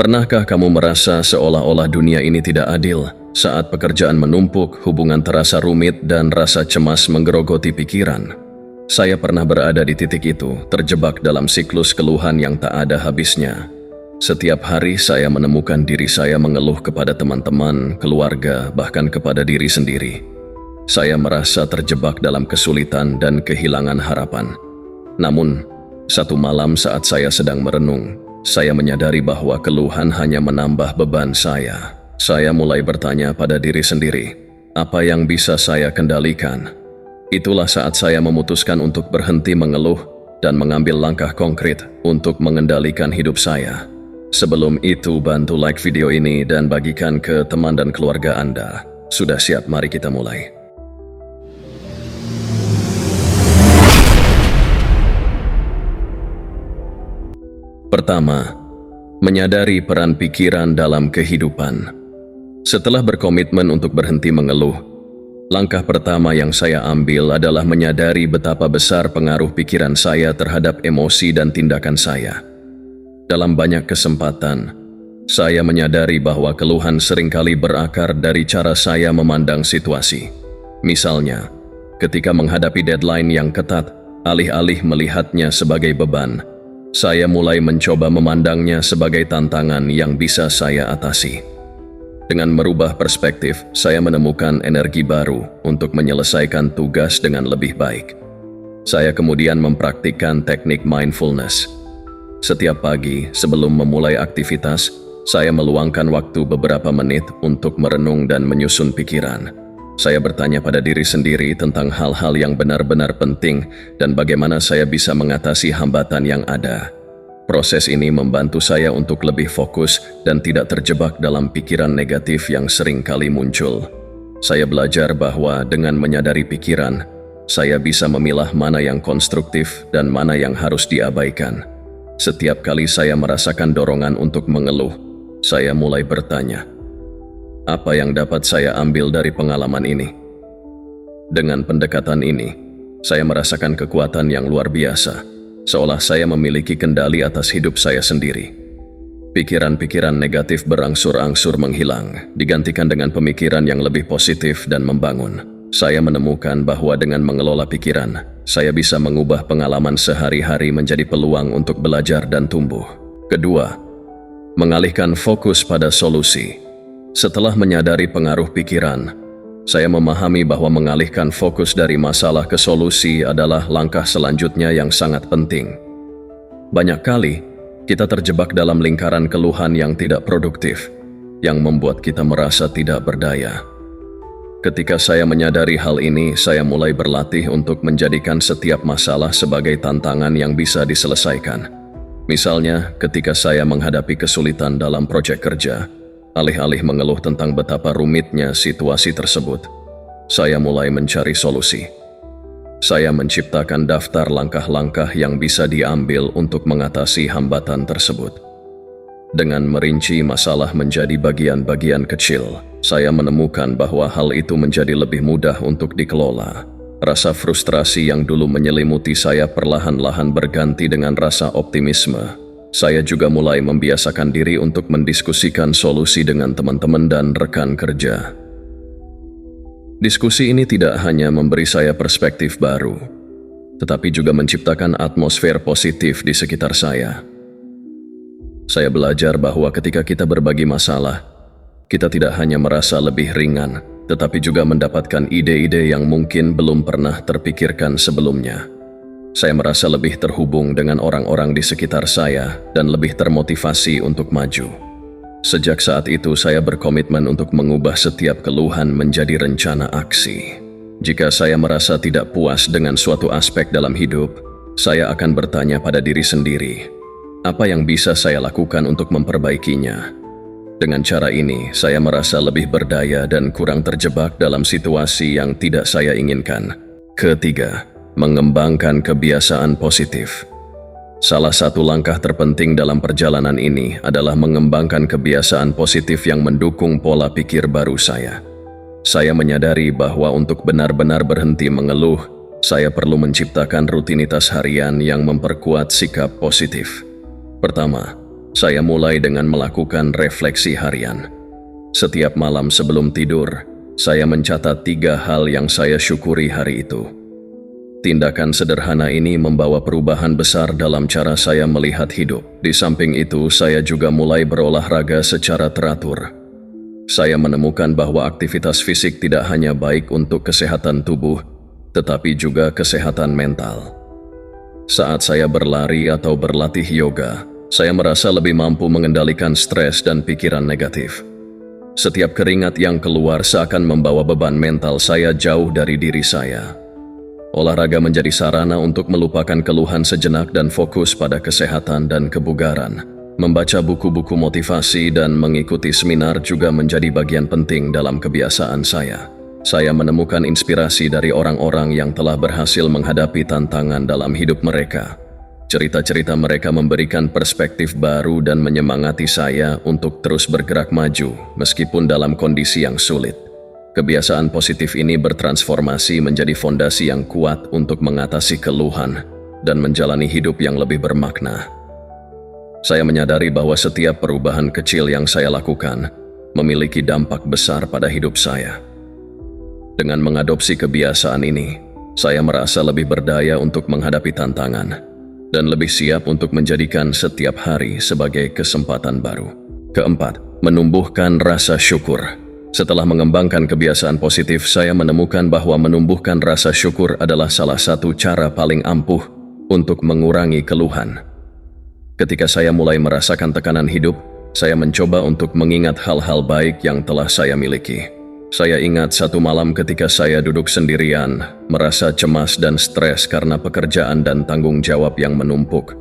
Pernahkah kamu merasa seolah-olah dunia ini tidak adil saat pekerjaan menumpuk, hubungan terasa rumit, dan rasa cemas menggerogoti pikiran? Saya pernah berada di titik itu, terjebak dalam siklus keluhan yang tak ada habisnya. Setiap hari saya menemukan diri saya mengeluh kepada teman-teman, keluarga, bahkan kepada diri sendiri. Saya merasa terjebak dalam kesulitan dan kehilangan harapan. Namun, satu malam saat saya sedang merenung, saya menyadari bahwa keluhan hanya menambah beban saya. Saya mulai bertanya pada diri sendiri, apa yang bisa saya kendalikan? Itulah saat saya memutuskan untuk berhenti mengeluh dan mengambil langkah konkret untuk mengendalikan hidup saya. Sebelum itu, bantu like video ini dan bagikan ke teman dan keluarga Anda. Sudah siap? Mari kita mulai. Pertama, menyadari peran pikiran dalam kehidupan. Setelah berkomitmen untuk berhenti mengeluh, langkah pertama yang saya ambil adalah menyadari betapa besar pengaruh pikiran saya terhadap emosi dan tindakan saya. Dalam banyak kesempatan, saya menyadari bahwa keluhan seringkali berakar dari cara saya memandang situasi. Misalnya, ketika menghadapi deadline yang ketat, alih-alih melihatnya sebagai beban, saya mulai mencoba memandangnya sebagai tantangan yang bisa saya atasi. Dengan merubah perspektif, saya menemukan energi baru untuk menyelesaikan tugas dengan lebih baik. Saya kemudian mempraktikkan teknik mindfulness. Setiap pagi sebelum memulai aktivitas, saya meluangkan waktu beberapa menit untuk merenung dan menyusun pikiran. Saya bertanya pada diri sendiri tentang hal-hal yang benar-benar penting dan bagaimana saya bisa mengatasi hambatan yang ada. Proses ini membantu saya untuk lebih fokus dan tidak terjebak dalam pikiran negatif yang sering kali muncul. Saya belajar bahwa dengan menyadari pikiran, saya bisa memilah mana yang konstruktif dan mana yang harus diabaikan. Setiap kali saya merasakan dorongan untuk mengeluh, saya mulai bertanya, apa yang dapat saya ambil dari pengalaman ini? Dengan pendekatan ini, saya merasakan kekuatan yang luar biasa, seolah saya memiliki kendali atas hidup saya sendiri. Pikiran-pikiran negatif berangsur-angsur menghilang, digantikan dengan pemikiran yang lebih positif dan membangun. Saya menemukan bahwa dengan mengelola pikiran, saya bisa mengubah pengalaman sehari-hari menjadi peluang untuk belajar dan tumbuh. Kedua, mengalihkan fokus pada solusi. Setelah menyadari pengaruh pikiran, saya memahami bahwa mengalihkan fokus dari masalah ke solusi adalah langkah selanjutnya yang sangat penting. Banyak kali, kita terjebak dalam lingkaran keluhan yang tidak produktif, yang membuat kita merasa tidak berdaya. Ketika saya menyadari hal ini, saya mulai berlatih untuk menjadikan setiap masalah sebagai tantangan yang bisa diselesaikan. Misalnya, ketika saya menghadapi kesulitan dalam proyek kerja, alih-alih mengeluh tentang betapa rumitnya situasi tersebut, saya mulai mencari solusi. Saya menciptakan daftar langkah-langkah yang bisa diambil untuk mengatasi hambatan tersebut. Dengan merinci masalah menjadi bagian-bagian kecil, saya menemukan bahwa hal itu menjadi lebih mudah untuk dikelola. Rasa frustrasi yang dulu menyelimuti saya perlahan-lahan berganti dengan rasa optimisme. Saya juga mulai membiasakan diri untuk mendiskusikan solusi dengan teman-teman dan rekan kerja. Diskusi ini tidak hanya memberi saya perspektif baru, tetapi juga menciptakan atmosfer positif di sekitar saya. Saya belajar bahwa ketika kita berbagi masalah, kita tidak hanya merasa lebih ringan, tetapi juga mendapatkan ide-ide yang mungkin belum pernah terpikirkan sebelumnya. Saya merasa lebih terhubung dengan orang-orang di sekitar saya dan lebih termotivasi untuk maju. Sejak saat itu, saya berkomitmen untuk mengubah setiap keluhan menjadi rencana aksi. Jika saya merasa tidak puas dengan suatu aspek dalam hidup, saya akan bertanya pada diri sendiri, apa yang bisa saya lakukan untuk memperbaikinya? Dengan cara ini, saya merasa lebih berdaya dan kurang terjebak dalam situasi yang tidak saya inginkan. Ketiga, mengembangkan kebiasaan positif. Salah satu langkah terpenting dalam perjalanan ini adalah mengembangkan kebiasaan positif yang mendukung pola pikir baru saya. Saya menyadari bahwa untuk benar-benar berhenti mengeluh, saya perlu menciptakan rutinitas harian yang memperkuat sikap positif. Pertama, saya mulai dengan melakukan refleksi harian. Setiap malam sebelum tidur, saya mencatat 3 hal yang saya syukuri hari itu. Tindakan sederhana ini membawa perubahan besar dalam cara saya melihat hidup. Di samping itu, saya juga mulai berolahraga secara teratur. Saya menemukan bahwa aktivitas fisik tidak hanya baik untuk kesehatan tubuh, tetapi juga kesehatan mental. Saat saya berlari atau berlatih yoga, saya merasa lebih mampu mengendalikan stres dan pikiran negatif. Setiap keringat yang keluar seakan membawa beban mental saya jauh dari diri saya. Olahraga menjadi sarana untuk melupakan keluhan sejenak dan fokus pada kesehatan dan kebugaran. Membaca buku-buku motivasi dan mengikuti seminar juga menjadi bagian penting dalam kebiasaan saya. Saya menemukan inspirasi dari orang-orang yang telah berhasil menghadapi tantangan dalam hidup mereka. Cerita-cerita mereka memberikan perspektif baru dan menyemangati saya untuk terus bergerak maju meskipun dalam kondisi yang sulit. Kebiasaan positif ini bertransformasi menjadi fondasi yang kuat untuk mengatasi keluhan dan menjalani hidup yang lebih bermakna. Saya menyadari bahwa setiap perubahan kecil yang saya lakukan memiliki dampak besar pada hidup saya. Dengan mengadopsi kebiasaan ini, saya merasa lebih berdaya untuk menghadapi tantangan dan lebih siap untuk menjadikan setiap hari sebagai kesempatan baru. Keempat, menumbuhkan rasa syukur. Setelah mengembangkan kebiasaan positif, saya menemukan bahwa menumbuhkan rasa syukur adalah salah satu cara paling ampuh untuk mengurangi keluhan. Ketika saya mulai merasakan tekanan hidup, saya mencoba untuk mengingat hal-hal baik yang telah saya miliki. Saya ingat satu malam ketika saya duduk sendirian, merasa cemas dan stres karena pekerjaan dan tanggung jawab yang menumpuk.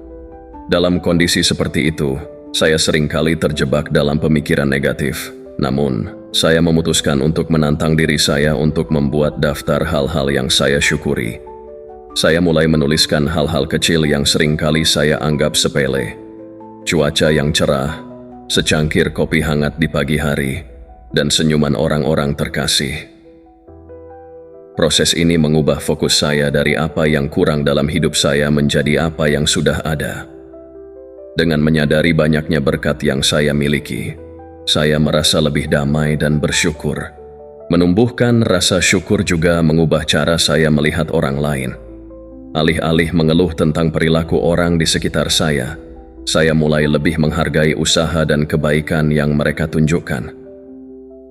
Dalam kondisi seperti itu, saya seringkali terjebak dalam pemikiran negatif. Namun, saya memutuskan untuk menantang diri saya untuk membuat daftar hal-hal yang saya syukuri. Saya mulai menuliskan hal-hal kecil yang seringkali saya anggap sepele. Cuaca yang cerah, secangkir kopi hangat di pagi hari, dan senyuman orang-orang terkasih. Proses ini mengubah fokus saya dari apa yang kurang dalam hidup saya menjadi apa yang sudah ada. Dengan menyadari banyaknya berkat yang saya miliki, saya merasa lebih damai dan bersyukur. Menumbuhkan rasa syukur juga mengubah cara saya melihat orang lain. Alih-alih mengeluh tentang perilaku orang di sekitar saya mulai lebih menghargai usaha dan kebaikan yang mereka tunjukkan.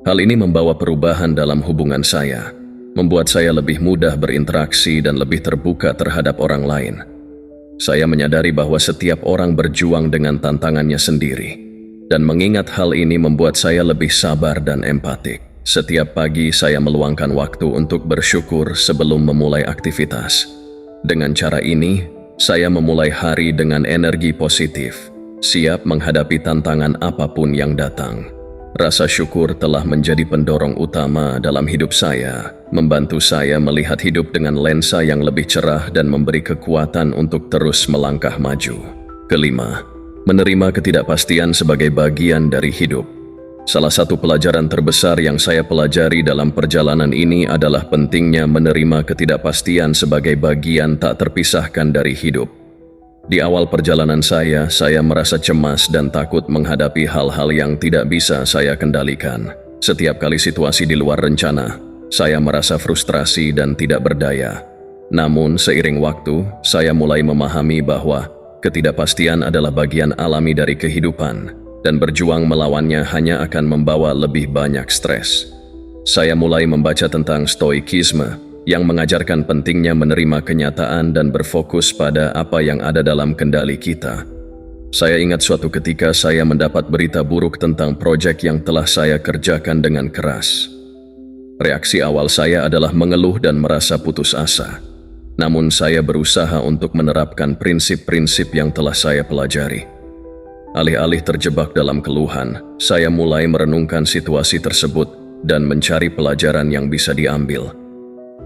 Hal ini membawa perubahan dalam hubungan saya, membuat saya lebih mudah berinteraksi dan lebih terbuka terhadap orang lain. Saya menyadari bahwa setiap orang berjuang dengan tantangannya sendiri. Dan mengingat hal ini membuat saya lebih sabar dan empatik. Setiap pagi saya meluangkan waktu untuk bersyukur sebelum memulai aktivitas. Dengan cara ini, saya memulai hari dengan energi positif, siap menghadapi tantangan apapun yang datang. Rasa syukur telah menjadi pendorong utama dalam hidup saya, membantu saya melihat hidup dengan lensa yang lebih cerah dan memberi kekuatan untuk terus melangkah maju. Kelima, menerima ketidakpastian sebagai bagian dari hidup. Salah satu pelajaran terbesar yang saya pelajari dalam perjalanan ini adalah pentingnya menerima ketidakpastian sebagai bagian tak terpisahkan dari hidup. Di awal perjalanan saya merasa cemas dan takut menghadapi hal-hal yang tidak bisa saya kendalikan. Setiap kali situasi di luar rencana, saya merasa frustrasi dan tidak berdaya. Namun seiring waktu, saya mulai memahami bahwa ketidakpastian adalah bagian alami dari kehidupan, dan berjuang melawannya hanya akan membawa lebih banyak stres. Saya mulai membaca tentang stoikisme, yang mengajarkan pentingnya menerima kenyataan dan berfokus pada apa yang ada dalam kendali kita. Saya ingat suatu ketika saya mendapat berita buruk tentang proyek yang telah saya kerjakan dengan keras. Reaksi awal saya adalah mengeluh dan merasa putus asa. Namun saya berusaha untuk menerapkan prinsip-prinsip yang telah saya pelajari. Alih-alih terjebak dalam keluhan, saya mulai merenungkan situasi tersebut dan mencari pelajaran yang bisa diambil.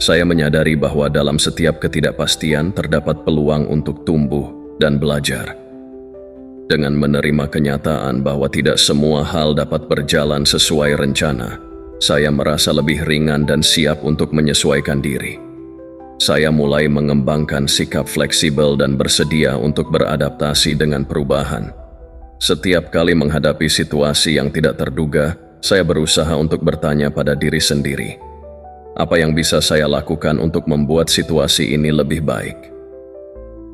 Saya menyadari bahwa dalam setiap ketidakpastian terdapat peluang untuk tumbuh dan belajar. Dengan menerima kenyataan bahwa tidak semua hal dapat berjalan sesuai rencana, saya merasa lebih ringan dan siap untuk menyesuaikan diri. Saya mulai mengembangkan sikap fleksibel dan bersedia untuk beradaptasi dengan perubahan. Setiap kali menghadapi situasi yang tidak terduga, saya berusaha untuk bertanya pada diri sendiri, apa yang bisa saya lakukan untuk membuat situasi ini lebih baik?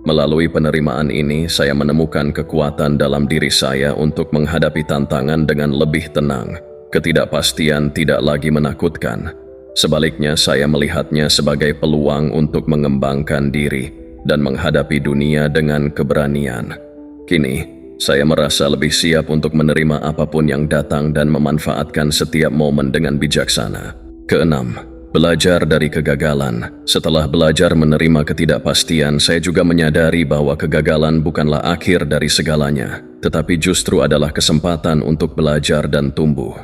Melalui penerimaan ini, saya menemukan kekuatan dalam diri saya untuk menghadapi tantangan dengan lebih tenang. Ketidakpastian tidak lagi menakutkan. Sebaliknya, saya melihatnya sebagai peluang untuk mengembangkan diri dan menghadapi dunia dengan keberanian. Kini, saya merasa lebih siap untuk menerima apapun yang datang dan memanfaatkan setiap momen dengan bijaksana. Keenam, belajar dari kegagalan. Setelah belajar menerima ketidakpastian, saya juga menyadari bahwa kegagalan bukanlah akhir dari segalanya, tetapi justru adalah kesempatan untuk belajar dan tumbuh.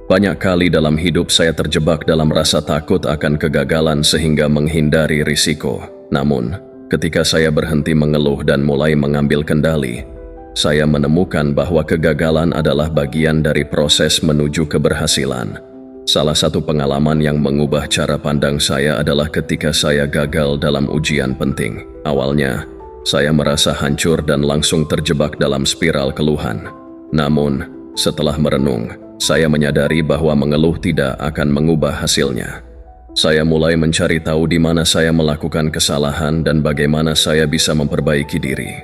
Banyak kali dalam hidup saya terjebak dalam rasa takut akan kegagalan sehingga menghindari risiko. Namun, ketika saya berhenti mengeluh dan mulai mengambil kendali, saya menemukan bahwa kegagalan adalah bagian dari proses menuju keberhasilan. Salah satu pengalaman yang mengubah cara pandang saya adalah ketika saya gagal dalam ujian penting. Awalnya, saya merasa hancur dan langsung terjebak dalam spiral keluhan. Namun, setelah merenung, saya menyadari bahwa mengeluh tidak akan mengubah hasilnya. Saya mulai mencari tahu di mana saya melakukan kesalahan dan bagaimana saya bisa memperbaiki diri.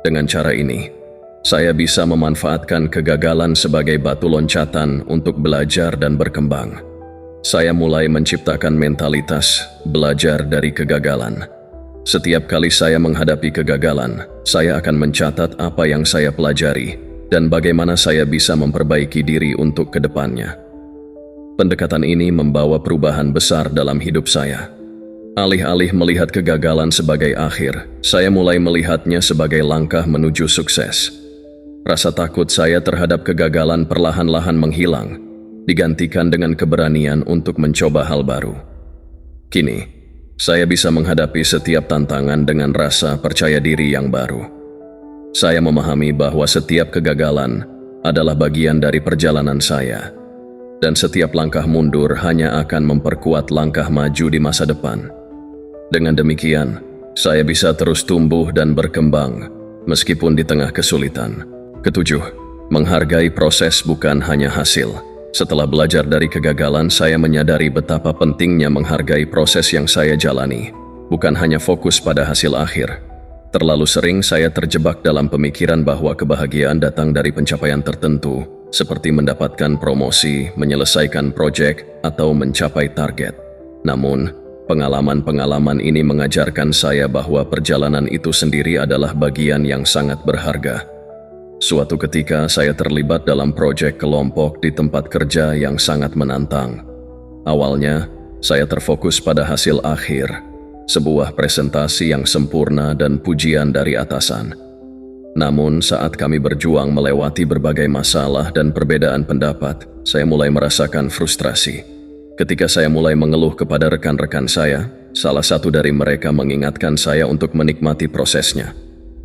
Dengan cara ini, saya bisa memanfaatkan kegagalan sebagai batu loncatan untuk belajar dan berkembang. Saya mulai menciptakan mentalitas belajar dari kegagalan. Setiap kali saya menghadapi kegagalan, saya akan mencatat apa yang saya pelajari dan bagaimana saya bisa memperbaiki diri untuk kedepannya. Pendekatan ini membawa perubahan besar dalam hidup saya. Alih-alih melihat kegagalan sebagai akhir, saya mulai melihatnya sebagai langkah menuju sukses. Rasa takut saya terhadap kegagalan perlahan-lahan menghilang, digantikan dengan keberanian untuk mencoba hal baru. Kini, saya bisa menghadapi setiap tantangan dengan rasa percaya diri yang baru. Saya memahami bahwa setiap kegagalan adalah bagian dari perjalanan saya, dan setiap langkah mundur hanya akan memperkuat langkah maju di masa depan. Dengan demikian, saya bisa terus tumbuh dan berkembang, meskipun di tengah kesulitan. Ketujuh, menghargai proses bukan hanya hasil. Setelah belajar dari kegagalan, saya menyadari betapa pentingnya menghargai proses yang saya jalani, bukan hanya fokus pada hasil akhir. Terlalu sering saya terjebak dalam pemikiran bahwa kebahagiaan datang dari pencapaian tertentu, seperti mendapatkan promosi, menyelesaikan proyek, atau mencapai target. Namun, pengalaman-pengalaman ini mengajarkan saya bahwa perjalanan itu sendiri adalah bagian yang sangat berharga. Suatu ketika saya terlibat dalam proyek kelompok di tempat kerja yang sangat menantang. Awalnya, saya terfokus pada hasil akhir, sebuah presentasi yang sempurna dan pujian dari atasan. Namun saat kami berjuang melewati berbagai masalah dan perbedaan pendapat, saya mulai merasakan frustrasi. Ketika saya mulai mengeluh kepada rekan-rekan saya, salah satu dari mereka mengingatkan saya untuk menikmati prosesnya.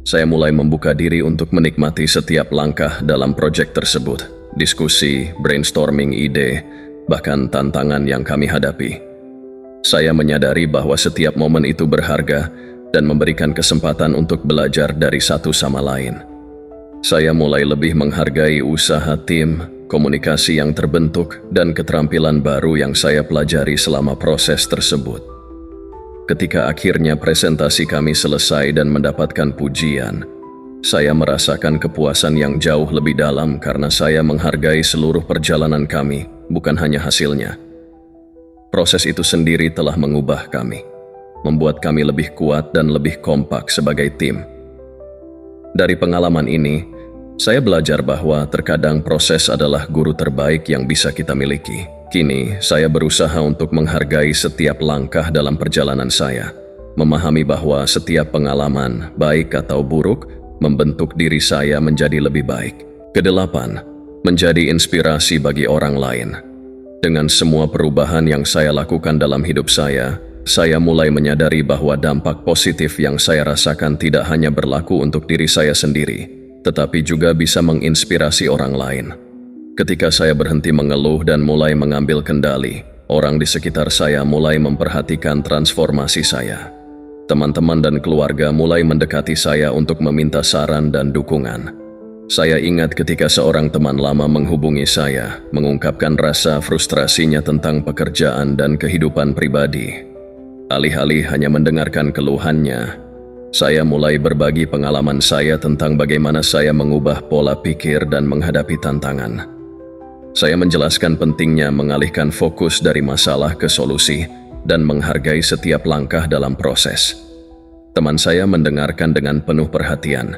Saya mulai membuka diri untuk menikmati setiap langkah dalam proyek tersebut, diskusi, brainstorming ide, bahkan tantangan yang kami hadapi. Saya menyadari bahwa setiap momen itu berharga dan memberikan kesempatan untuk belajar dari satu sama lain. Saya mulai lebih menghargai usaha tim, komunikasi yang terbentuk, dan keterampilan baru yang saya pelajari selama proses tersebut. Ketika akhirnya presentasi kami selesai dan mendapatkan pujian, saya merasakan kepuasan yang jauh lebih dalam karena saya menghargai seluruh perjalanan kami, bukan hanya hasilnya. Proses itu sendiri telah mengubah kami, membuat kami lebih kuat dan lebih kompak sebagai tim. Dari pengalaman ini, saya belajar bahwa terkadang proses adalah guru terbaik yang bisa kita miliki. Kini, saya berusaha untuk menghargai setiap langkah dalam perjalanan saya, memahami bahwa setiap pengalaman, baik atau buruk, membentuk diri saya menjadi lebih baik. Kedelapan, menjadi inspirasi bagi orang lain. Dengan semua perubahan yang saya lakukan dalam hidup saya mulai menyadari bahwa dampak positif yang saya rasakan tidak hanya berlaku untuk diri saya sendiri, tetapi juga bisa menginspirasi orang lain. Ketika saya berhenti mengeluh dan mulai mengambil kendali, orang di sekitar saya mulai memperhatikan transformasi saya. Teman-teman dan keluarga mulai mendekati saya untuk meminta saran dan dukungan. Saya ingat ketika seorang teman lama menghubungi saya, mengungkapkan rasa frustrasinya tentang pekerjaan dan kehidupan pribadi. Alih-alih hanya mendengarkan keluhannya, saya mulai berbagi pengalaman saya tentang bagaimana saya mengubah pola pikir dan menghadapi tantangan. Saya menjelaskan pentingnya mengalihkan fokus dari masalah ke solusi dan menghargai setiap langkah dalam proses. Teman saya mendengarkan dengan penuh perhatian,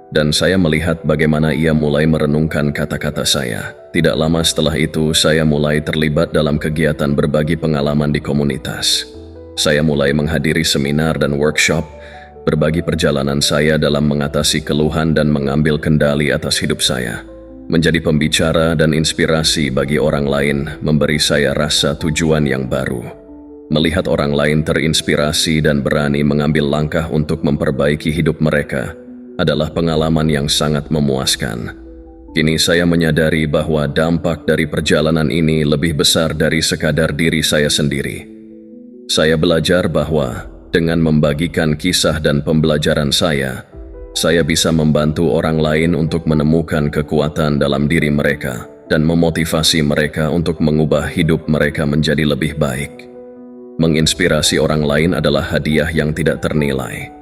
dan saya melihat bagaimana ia mulai merenungkan kata-kata saya. Tidak lama setelah itu, saya mulai terlibat dalam kegiatan berbagi pengalaman di komunitas. Saya mulai menghadiri seminar dan workshop, berbagi perjalanan saya dalam mengatasi keluhan dan mengambil kendali atas hidup saya. Menjadi pembicara dan inspirasi bagi orang lain memberi saya rasa tujuan yang baru. Melihat orang lain terinspirasi dan berani mengambil langkah untuk memperbaiki hidup mereka adalah pengalaman yang sangat memuaskan. Kini saya menyadari bahwa dampak dari perjalanan ini lebih besar dari sekadar diri saya sendiri. Saya belajar bahwa dengan membagikan kisah dan pembelajaran saya bisa membantu orang lain untuk menemukan kekuatan dalam diri mereka dan memotivasi mereka untuk mengubah hidup mereka menjadi lebih baik. Menginspirasi orang lain adalah hadiah yang tidak ternilai.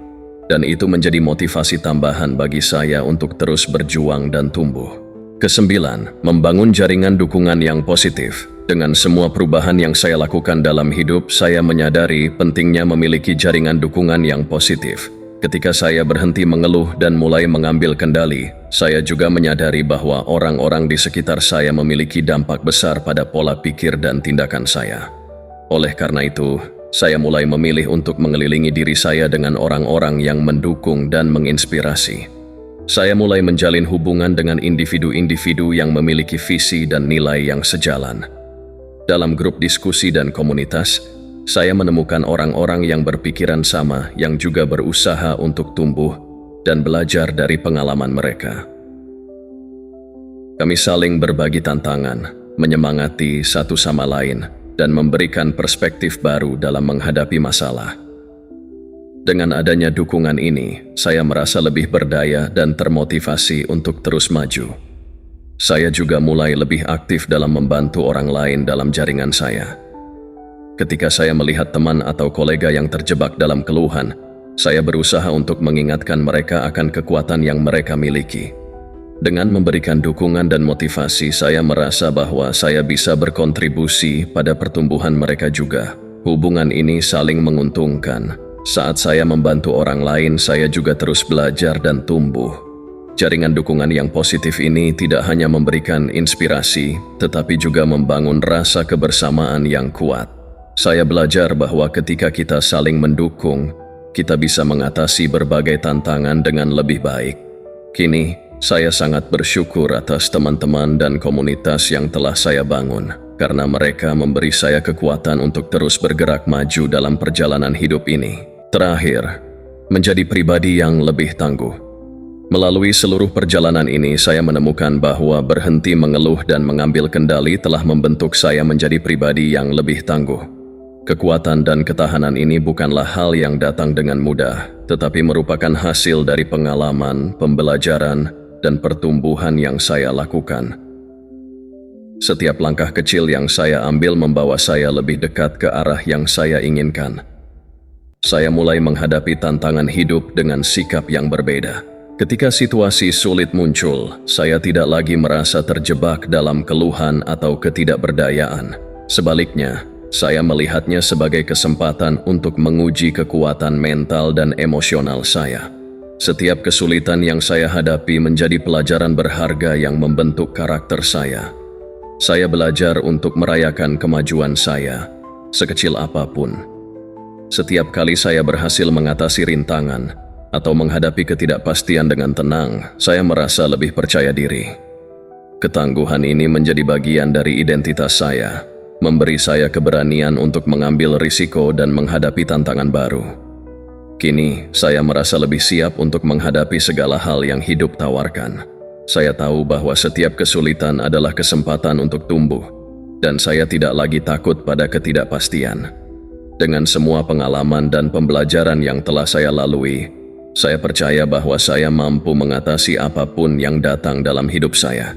Dan itu menjadi motivasi tambahan bagi saya untuk terus berjuang dan tumbuh. Kesembilan, membangun jaringan dukungan yang positif. Dengan semua perubahan yang saya lakukan dalam hidup, saya menyadari pentingnya memiliki jaringan dukungan yang positif. Ketika saya berhenti mengeluh dan mulai mengambil kendali, saya juga menyadari bahwa orang-orang di sekitar saya memiliki dampak besar pada pola pikir dan tindakan saya. Oleh karena itu, saya mulai memilih untuk mengelilingi diri saya dengan orang-orang yang mendukung dan menginspirasi. Saya mulai menjalin hubungan dengan individu-individu yang memiliki visi dan nilai yang sejalan. Dalam grup diskusi dan komunitas, saya menemukan orang-orang yang berpikiran sama yang juga berusaha untuk tumbuh dan belajar dari pengalaman mereka. Kami saling berbagi tantangan, menyemangati satu sama lain, dan memberikan perspektif baru dalam menghadapi masalah. Dengan adanya dukungan ini, saya merasa lebih berdaya dan termotivasi untuk terus maju. Saya juga mulai lebih aktif dalam membantu orang lain dalam jaringan saya. Ketika saya melihat teman atau kolega yang terjebak dalam keluhan, saya berusaha untuk mengingatkan mereka akan kekuatan yang mereka miliki. Dengan memberikan dukungan dan motivasi, saya merasa bahwa saya bisa berkontribusi pada pertumbuhan mereka juga. Hubungan ini saling menguntungkan. Saat saya membantu orang lain, saya juga terus belajar dan tumbuh. Jaringan dukungan yang positif ini tidak hanya memberikan inspirasi, tetapi juga membangun rasa kebersamaan yang kuat. Saya belajar bahwa ketika kita saling mendukung, kita bisa mengatasi berbagai tantangan dengan lebih baik. Kini, saya sangat bersyukur atas teman-teman dan komunitas yang telah saya bangun, karena mereka memberi saya kekuatan untuk terus bergerak maju dalam perjalanan hidup ini. Terakhir, menjadi pribadi yang lebih tangguh. Melalui seluruh perjalanan ini, saya menemukan bahwa berhenti mengeluh dan mengambil kendali telah membentuk saya menjadi pribadi yang lebih tangguh. Kekuatan dan ketahanan ini bukanlah hal yang datang dengan mudah, tetapi merupakan hasil dari pengalaman, pembelajaran, dan pertumbuhan yang saya lakukan. Setiap langkah kecil yang saya ambil membawa saya lebih dekat ke arah yang saya inginkan. Saya mulai menghadapi tantangan hidup dengan sikap yang berbeda. Ketika situasi sulit muncul, saya tidak lagi merasa terjebak dalam keluhan atau ketidakberdayaan. Sebaliknya, saya melihatnya sebagai kesempatan untuk menguji kekuatan mental dan emosional saya. Setiap kesulitan yang saya hadapi menjadi pelajaran berharga yang membentuk karakter saya. Saya belajar untuk merayakan kemajuan saya, sekecil apapun. Setiap kali saya berhasil mengatasi rintangan atau menghadapi ketidakpastian dengan tenang, saya merasa lebih percaya diri. Ketangguhan ini menjadi bagian dari identitas saya, memberi saya keberanian untuk mengambil risiko dan menghadapi tantangan baru. Kini, saya merasa lebih siap untuk menghadapi segala hal yang hidup tawarkan. Saya tahu bahwa setiap kesulitan adalah kesempatan untuk tumbuh, dan saya tidak lagi takut pada ketidakpastian. Dengan semua pengalaman dan pembelajaran yang telah saya lalui, Saya percaya bahwa saya mampu mengatasi apapun yang datang dalam hidup saya.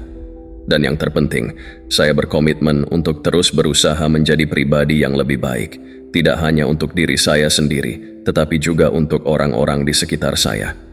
Dan yang terpenting, saya berkomitmen untuk terus berusaha menjadi pribadi yang lebih baik, tidak hanya untuk diri saya sendiri, tetapi juga untuk orang-orang di sekitar saya.